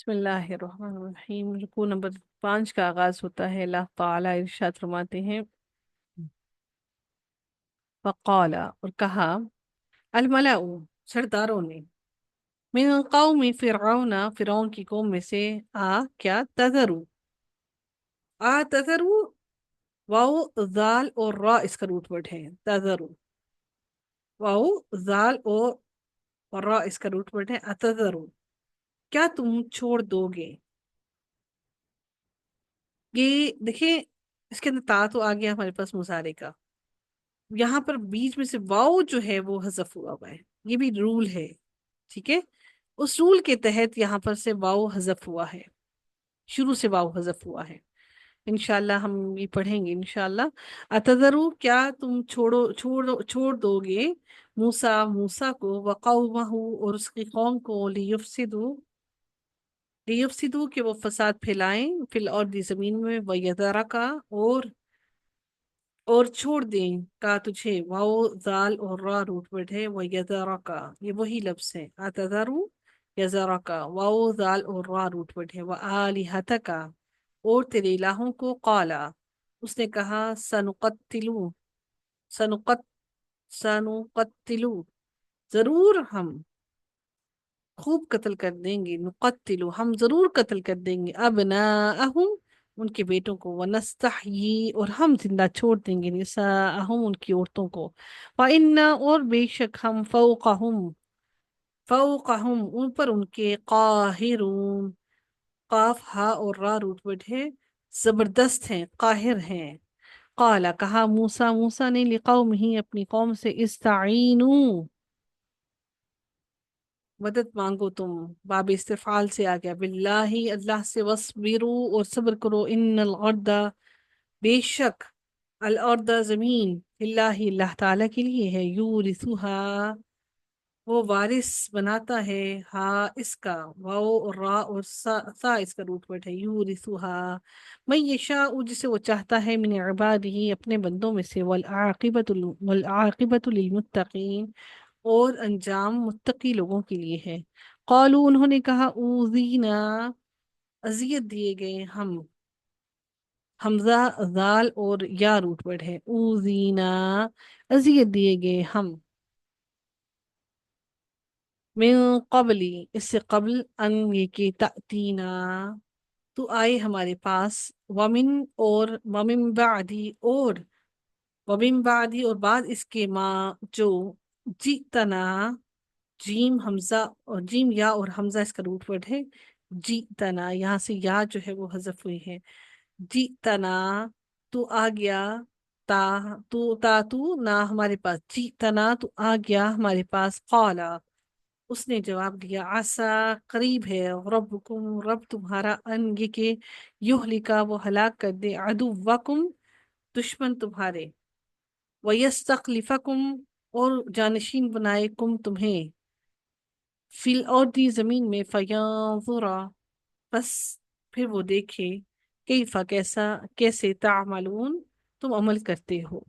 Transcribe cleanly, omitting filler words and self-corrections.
بسم اللہ الرحمن الرحیم، رکوع نمبر 5 کا آغاز ہوتا ہے۔ اللہ تعالیٰ ارشاد فرماتے ہیں، فقال اور کہا، الملأ سرداروں نے، من قوم فرعون فرعون کی قوم میں سے، کیا تذرو، تذرو، واو زال اور را اس کا روٹ ورڈ ہے۔ تذرو، واو زال اور را اس کا روٹ ورڈ ہے۔ اتذرو، کیا تم چھوڑ دو گے؟ یہ دیکھیں، اس کے اندر تا تو آ گیا ہمارے پاس مضارع کا، یہاں پر بیچ میں سے واؤ جو ہے وہ حذف ہوا ہے۔ یہ بھی رول ہے، ٹھیک ہے، اس رول کے تحت یہاں پر سے واؤ حذف ہوا ہے، شروع سے واؤ حذف ہوا ہے۔ انشاءاللہ ہم یہ پڑھیں گے انشاءاللہ۔ اتذرو، کیا تم چھوڑ دو گے موسیٰ کو، وقومہ اور اس کی قوم کو، لیفسدو کہ وہ فساد پھیلائیں، فی الارض زمین میں، ویذرک اور چھوڑ دیں کا تجھے، واو زال اور را روٹ ورڈ ہے، ویذرک یہ وہی لفظ ہے، اتذرو یذرک، واو زال اور را روٹ ورڈ ہے، وآلہتک اور تیرے الہوں کو، قالا اس نے کہا، سنقت سنقتلو ضرور ہم خوب قتل کر دیں گے، نقتلو ہم ضرور قتل کر دیں گے، ابناءہم ان کے بیٹوں کو، ونستحیی اور ہم زندہ چھوڑ دیں گے، نساءہم ان کی عورتوں کو، وَإِنَّا اور بے شک ہم، فوقہم ان پر ان کے، قاہرون قاف ہا اور را روٹ ورڈ ہے، زبردست ہیں، قاہر ہیں۔ قالا کہا، موسیٰ نے، لقومہ اپنی قوم سے، استعینوا مدد مانگو تم، باب استفعال سے آ گیا، باللہ اللہ سے، وصبرو اور صبر کرو، ان الارض بے شک، الارض زمین، اللہ تعالیٰ کے لیے ہے، یورثوہا وہ وارث بناتا ہے، ہاں اس کا، واو اور را اور سا اس کا روٹ ورڈ ہے، یورثوہا من یشاء جسے وہ چاہتا ہے، من عبادہ اپنے بندوں میں سے، والعاقبۃ للمتقین اور انجام متقی لوگوں کے لیے ہے۔ قالو انہوں نے کہا، اوذینا اذیت دیے گئے ہم، حمزہ ذال اور یا روٹ ورڈ ہے، اوذینا اذیت دیے گئے ہم، من قبلی اس سے قبل، ان یہ کہ تأتینا تو آئے ہمارے پاس، ومن بعدی اور بعد اس کے، ماں جو، جئتنا جیم حمزہ اور جیم یا اور حمزہ اس کا روٹ ورڈ ہے، جئتنا یہاں سے یا جو ہے وہ حذف ہوئی ہے، جئتنا تو آ گیا، تو نہ ہمارے پاس، جئتنا تو آ گیا ہمارے پاس، قالا اس نے جواب دیا، عسا قریب ہے، ربکم رب تمہارا، ان یہ کہ، یہلکا وہ ہلاک کر دے، عدوکم دشمن تمہارے، ویستخلفکم اور جانشین بنائے، کم تمہیں، فی الارض زمین میں، فینظرا بس پھر وہ دیکھے، کیفا کیسے، تعملون تم عمل کرتے ہو۔